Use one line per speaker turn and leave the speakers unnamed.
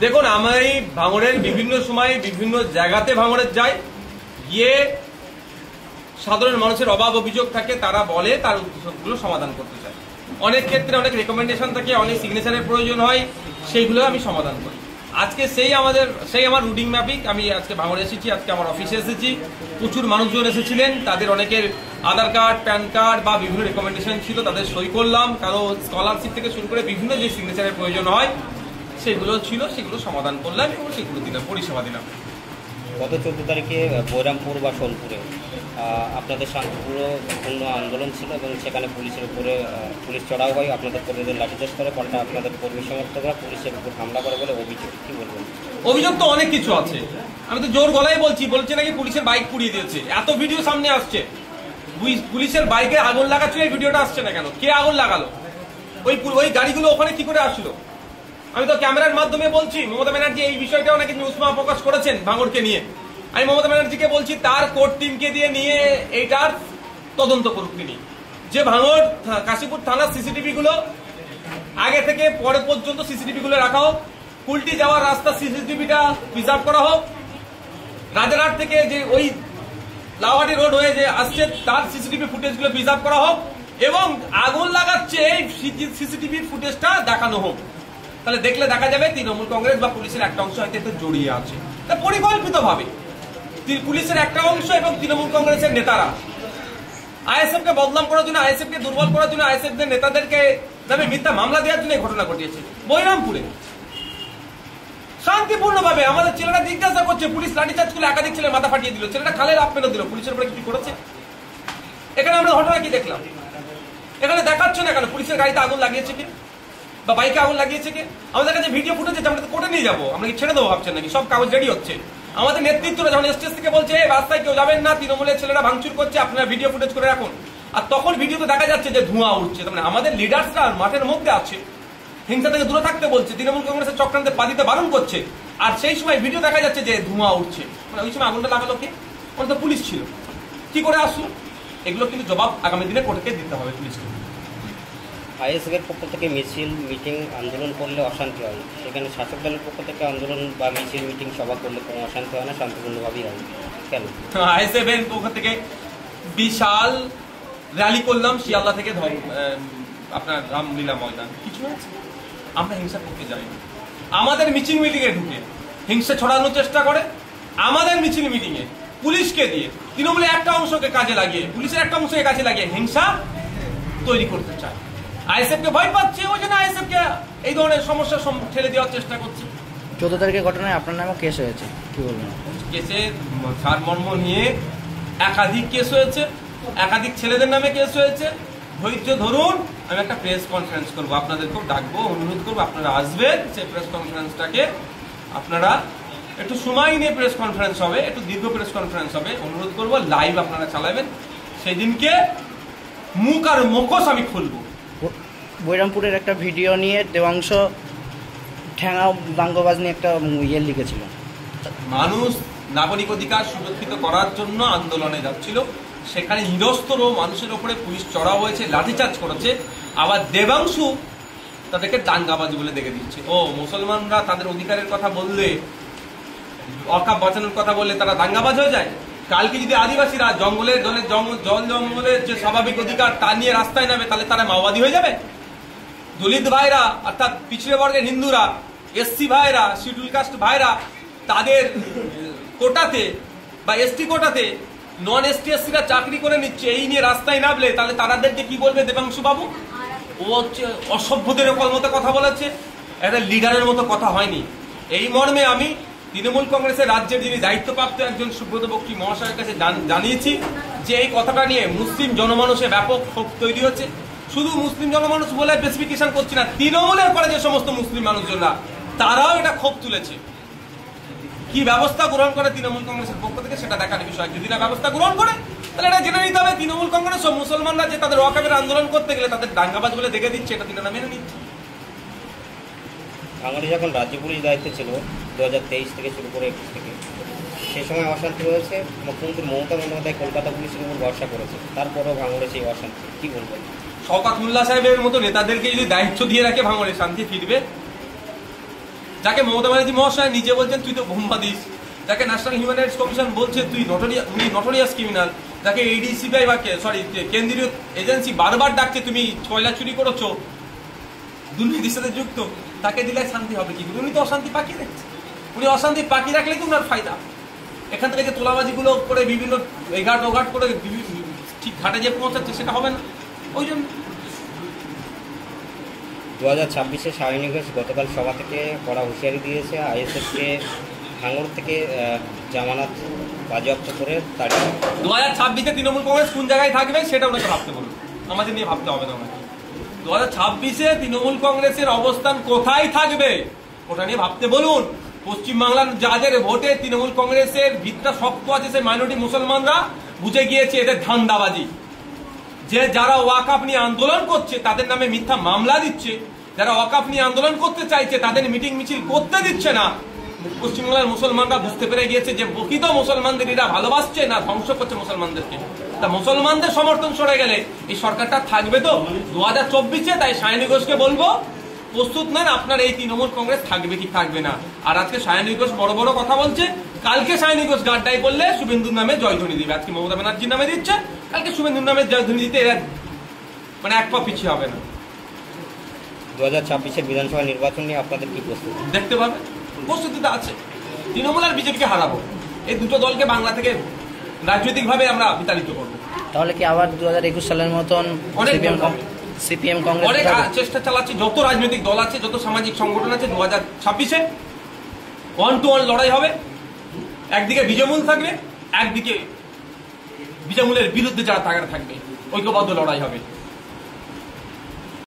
দেখুন, আমি ভাঙড়ের বিভিন্ন সময় বিভিন্ন জায়গাতে ভাঙড়ের যাই, গিয়ে সাধারণ মানুষের অভাব অভিযোগ থাকে, তারা বলে তার উদ্দেশ্যগুলো সমাধান করতে চায়। অনেক ক্ষেত্রে অনেক রেকমেন্ডেশন থাকে, অনেক সিগনেচারের প্রয়োজন হয়, সেইগুলো আমি সমাধান করি। আজকে সেই আমার রুটিং ম্যাপিং। আমি আজকে ভাঙড়ে এসেছি, আজকে আমার অফিসে এসেছি, প্রচুর মানুষজন এসেছিলেন, তাদের অনেকের আধার কার্ড, প্যান কার্ড বা বিভিন্ন রেকমেন্ডেশন ছিল, তাদের সই করলাম। কারো স্কলারশিপ থেকে শুরু করে বিভিন্ন যে সিগনেচারের প্রয়োজন হয় সেগুলো ছিল, সেগুলো সমাধান করলাম এবং সেগুলো দিলাম, পরিষেবা দিলাম।
গত 14 তারিখে বৈরামপুর বা সোনপুরে আপনাদের শান্তিপূর্ণ আন্দোলন ছিল এবং সেখানে পুলিশের উপরে পুলিশ চড়াও হয়, আপনাদের কর্মীদের লাঠিচার্জ করে, পাল্টা আপনাদের কর্মী সমর্থকরা পুলিশের উপর হামলা করে বলে অভিযোগ। কি বলবেন?
অভিযোগ তো অনেক কিছু আছে, আমি তো জোর গলায় বলছে নাকি পুলিশের বাইক পুড়িয়ে দিয়েছে। এত ভিডিও সামনে আসছে, পুলিশের বাইকে আগুন লাগাচ্ছে, এই ভিডিওটা আসছে না কেন? কে আগুন লাগালো? ওই গাড়িগুলো ওখানে কি করে আসলো? আমি তো ক্যামেরার মাধ্যমে বলছি, মমতা ব্যানার্জি এই বিষয়টাও নাকি নিউজমা প্রকাশ করেছেন ভাঙড়কে নিয়ে। আমি মমতা ব্যানার্জিকে বলছি, তার কোর্ট টিমকে দিয়ে নিয়ে এইটার তদন্ত করুক তিনি। যে ভাঙড় কাশীপুর থানার সিসিটিভি গুলো আগে থেকে পরে পর্যন্ত সিসিটিভি গুলো রাখা হোক, কুলটি যাওয়ার রাস্তা সিসিটিভিটা প্রিজার্ভ করা হোক, রাজারহাট থেকে যে ওই লাউহাটি রোড হয়ে যে আসছে তার সিসিটিভি ফুটেজ গুলো প্রিজার্ভ করা হোক, এবং আগুন লাগাচ্ছে এই সিসিটিভির ফুটেজটা দেখানো হোক। তাহলে দেখলে দেখা যাবে তৃণমূল কংগ্রেস বা পুলিশের একটা অংশ হয়তো এতে জড়িয়ে আছে, পরিকল্পিত ভাবে পুলিশের একটা অংশ এবং তৃণমূল কংগ্রেসের নেতারা আইএসএফ কে বদনাম করার জন্য, আইএসএফ কে দুর্বল করার জন্য, আইএসএফ দের নেতাদেরকে নামে মিথ্যা মামলা দেওয়ার জন্য এই ঘটনা ঘটিয়েছে। বৈরামপুরে শান্তিপূর্ণভাবে আমাদের ছেলেরা জিজ্ঞাসা করছে, পুলিশ লাঠিচার্জ করলে একাধিক ছেলে মাথা ফাটিয়ে দিল, ছেলেটা খালে লাফ মেরে দিল, পুলিশের উপরে কিছু করেছে? এখানে আমরা ঘটনা কি দেখলাম? এখানে দেখাচ্ছে না কেন পুলিশের গাড়িতে আগুন লাগিয়েছে কি বা বাইকে আগুন লাগিয়েছে কি? আমাদের কাছে ভিডিও ফুটেজ আছে, আমরা তো কোর্টে নিয়ে যাবো, আমরা কি ছেড়ে দেবো ভাবছেন নাকি? সব কাগজ রেডি হচ্ছে। আমাদের নেতৃত্বরা যখন স্টেজ থেকে বলছে রাস্তায় কেউ যাবেন না, তৃণমূলের ছেলেরা ভাঙচুর করছে, আপনারা ভিডিও ফুটেজ করে রাখুন, আর তখন ভিডিওতে দেখা যাচ্ছে যে ধোঁয়া উঠছে। তার মানে আমাদের লিডার্সরা মাঠের মধ্যে আছে, হিংসা থেকে দূরে থাকতে বলছে, তৃণমূল কংগ্রেসের চক্রান্তে পা দিতে বারণ করছে, আর সেই সময় ভিডিও দেখা যাচ্ছে যে ধোঁয়া উঠছে। মানে ওই সময় আগুনটা লাগালো কে? ওটা তো পুলিশ ছিল, কি করে আসলো? এগুলো কিন্তু জবাব আগামী দিনে কোর্টকে দিতে হবে পুলিশকে।
আইএসএফ এর পক্ষ থেকে মিছিল, মিটিং, আন্দোলন করলে অশান্তি হয়, সেখানে শাসক দলের পক্ষ থেকে আন্দোলন বা মিছিল, মিটিং, সভা করলে কোনো অশান্তি হয় না, শান্তিপূর্ণভাবেই হয়। কেন?
আইএসএফ এর পক্ষ থেকে বিশাল র্যালি করলাম শিয়ালদা থেকে আপনার রামলীলা ময়দান, কিছু আছে? আমরা হিংসা করতে যাই না। আমাদের মিছিল মিটিং এ ঢুকে হিংসা ছড়ানোর চেষ্টা করে, আমাদের মিছিল মিটিং এ পুলিশকে দিয়ে, তৃণমূলের একটা অংশকে কাজে লাগিয়ে, পুলিশের একটা অংশকে কাজে লাগিয়ে হিংসা তৈরি করতে চায়। আইএসএফ কে ভয় পাচ্ছে, ওই জন্য আইএসএফ কে এই ধরনের সমস্যা ঠেলে দেওয়ার চেষ্টা করছে।
14 তারিখের ঘটনায় আপনার নামে কেস হয়েছে, কি বলবেন?
কেসের সারমর্ম নিয়ে একাধিক কেস হয়েছে, একাধিক ছেলেদের নামে কেস হয়েছে। ধৈর্য ধরুন, আমি একটা প্রেস কনফারেন্স করবো, আপনাদেরকেও ডাকবো, অনুরোধ করবো আপনারা আসবেন। সেই প্রেস কনফারেন্সটাকে আপনারা একটু সময় নিয়ে প্রেস কনফারেন্স হবে, একটু দীর্ঘ প্রেস কনফারেন্স হবে, অনুরোধ করবো লাইভ আপনারা চালাবেন। সেদিনকে মুখ আর মুখোশ আমি খুলবো।
বৈরামপুরের একটা ভিডিও নিয়ে দেবাংশ ঠ্যাঙা দাঙ্গবাজ নিয়ে একটা লিখেছিল।
মানুষ নাগরিক অধিকার সুরক্ষিত করার জন্য আন্দোলনে যাচ্ছিল, সেখানে নিরস্ত্র মানুষের ওপরে পুলিশ চড়াও হয়েছে, লাঠিচার্জ করেছে, আবার দেবাংশু তাদেরকে দাঙ্গাবাজ বলে দেখে দিচ্ছে। ও মুসলমানরা তাদের অধিকারের কথা বললে, অকাপ বাঁচানোর কথা বললে তারা দাঙ্গাবাজ হয়ে যায়? কালকে যদি আদিবাসীরা জঙ্গলের জল জঙ্গলের যে স্বাভাবিক অধিকার তা নিয়ে রাস্তায় নামে, তাহলে তারা মাওবাদী হয়ে যাবে? দলিত ভাইরা অর্থাৎ পিছড়ে বর্গের হিন্দুরা, এসসি ভাইরা, শিডিউল কাস্ট ভাইরা তাদের কোটাতে বা এসটি কোটাতে নন এসটি এসসিরা চাকরি করে নিচ্ছে, এই নিয়ে রাস্তায় নামলে তাহলে তাদেরকে কি বলবে দেবাংশু বাবু? ও হচ্ছে অসভ্যদের মতো কথা বলেছে, একটা লিডারের মতো কথা হয়নি। এই মর্মে আমি তৃণমূল কংগ্রেসের রাজ্যের যিনি দায়িত্বপ্রাপ্ত একজন সুব্রত বক্সী মহাশয়ের কাছে জানিয়েছি যে এই কথাটা নিয়ে মুসলিম জনমানুষে ব্যাপক ক্ষোভ তৈরি হচ্ছে। শুধু মুসলিম জনমানুষ বলে স্পেসিফিকেশন করছি না, তৃণমূলের পরে যে সমস্ত মুসলিম মানুষজনরা তারাও এটা ক্ষোভ তুলেছে। কি ব্যবস্থা গ্রহণ করে তৃণমূল কংগ্রেসের পক্ষ থেকে সেটা দেখার বিষয়। যদি না ব্যবস্থা গ্রহণ করে তাহলে এটা জেনে নিতে হবে তৃণমূল কংগ্রেস ও মুসলমানরা যে তাদের ওয়াকাবের আন্দোলন করতে গেলে তাদের দাঙ্গাবাজ বলে দেখে দিচ্ছে, এটা তিনারা মেনে নিচ্ছে।
ভাঙড়ে যখন রাজ্য পুলিশ দায়িত্বে ছিল 2023 থেকে শুরু করে 21 থেকে, সেই সময় অশান্তি হয়েছে, মুখ্যমন্ত্রী মমতা বন্দ্যোপাধ্যায় কলকাতা পুলিশের উপর ভরসা করেছে, তারপরেও ভাঙড়ে সেই অশান্তি, কি বলবেন?
শওকত মোল্লা সাহেবের মতো নেতাদেরকে যদি দায়িত্ব দিয়ে রাখে ভাঙড়ে শান্তি ফিরবে? যাকে মমতা ব্যানার্জি মহাশয় নিজে বলছেন তুই তো বোমবাদিস, যাকে ন্যাশনাল হিউম্যান রাইটস কমিশন বলছে তুই নটোরিয়াস ক্রিমিনাল, যাকে এডিসিবিআই বা কেন্দ্রীয় এজেন্সি বারবার ডাকছে তুমি কয়লা চুরি করেছো, দুর্নীতির সাথে যুক্ত, তাকে দিলে শান্তি হবে কি? উনি তো অশান্তি পাকিয়ে রাখছে। উনি অশান্তি পাকিয়ে রাখলেই তো উনার ফায়দা। এখান থেকে যে তোলাবাজিগুলো করে বিভিন্ন এঘাট ওঘাট করে ঠিক ঘাটে যে পৌঁছাচ্ছে সেটা হবে না। ওই জন্য
2026-এ শাহিনী ঘোষ গতকাল সভা থেকে কড়া হুঁশিয়ারি দিয়েছে আইএসএফকে ভাঙড় থেকে জামানত বাজেয়াপ্ত করে তাড়িয়ে।
2026-এ তৃণমূল কংগ্রেস কোন জায়গায় থাকবে সেটা ওনাকে ভাবতে বলুন, আমাদের নিয়ে ভাবতে হবে না ওনাকে। 2026-এ তৃণমূল কংগ্রেসের অবস্থান কোথায় থাকবে ওটা নিয়ে ভাবতে বলুন। পশ্চিমবাংলার যাদের ভোটে তৃণমূল কংগ্রেসের ভিতটা শক্ত আছে, সে মাইনরিটি মুসলমানরা বুঝে গিয়েছে এদের ধান্দাবাজি। যে যারা ওয়াকআপ নিয়ে আন্দোলন করছে তাদের নামে মিথ্যা মামলা দিচ্ছে, যারা ওয়াকআপ নিয়ে আন্দোলন করতে চাইছে তাদের মিটিং মিছিল করতে দিচ্ছে না। পশ্চিমবাংলার মুসলমানরা বুঝতে পেরে গিয়েছে যে প্রকৃত মুসলমানদের এরা ভালোবাসছে না ধ্বংস করছে মুসলমানদেরকে। তা মুসলমানদের সমর্থন সরে গেলে এই সরকারটা থাকবে তো 2024-এ। তাই শাহিনী ঘোষকে বলবো প্রস্তুত নেন, আপনার এই তৃণমূল কংগ্রেস থাকবে কি থাকবে না। আর আজকে শাহিনী ঘোষ বড় বড় কথা বলছে, কালকে শাহিনী ঘোষ গাড্ডাই করলে শুভেন্দুর নামে জয়ধ্বনি দিবে। আজকে মমতা ব্যানার্জির নামে দিচ্ছে, কালকে শুভেন্দুর নামে জয়ধ্বনি দিতে এরা মানে এক পা পিছিয়ে হবে না।
2026-এর বিধানসভা নির্বাচন নিয়ে আপনাদের কি প্রস্তুতি
দেখতে পাবে? প্রস্তুতিটা আছে। তৃণমূল আর বিজেপিকে হারাবো, এই দুটো দলকে বাংলা থেকে রাজনৈতিকভাবে আমরা বিতাড়িত করবো।
তাহলে কি আবার 2021 সালের মতন সিপিএম কংগ্রেস
অনেক চেষ্টা চালাচ্ছে, যত রাজনৈতিক দল আছে, যত সামাজিক সংগঠন আছে। 2026-এ 1-to-1 লড়াই হবে। একদিকে বিজয়মূল থাকবে, একদিকে বিজয়মূলের বিরুদ্ধে যারা থাকবে, ঐক্যবদ্ধ লড়াই হবে।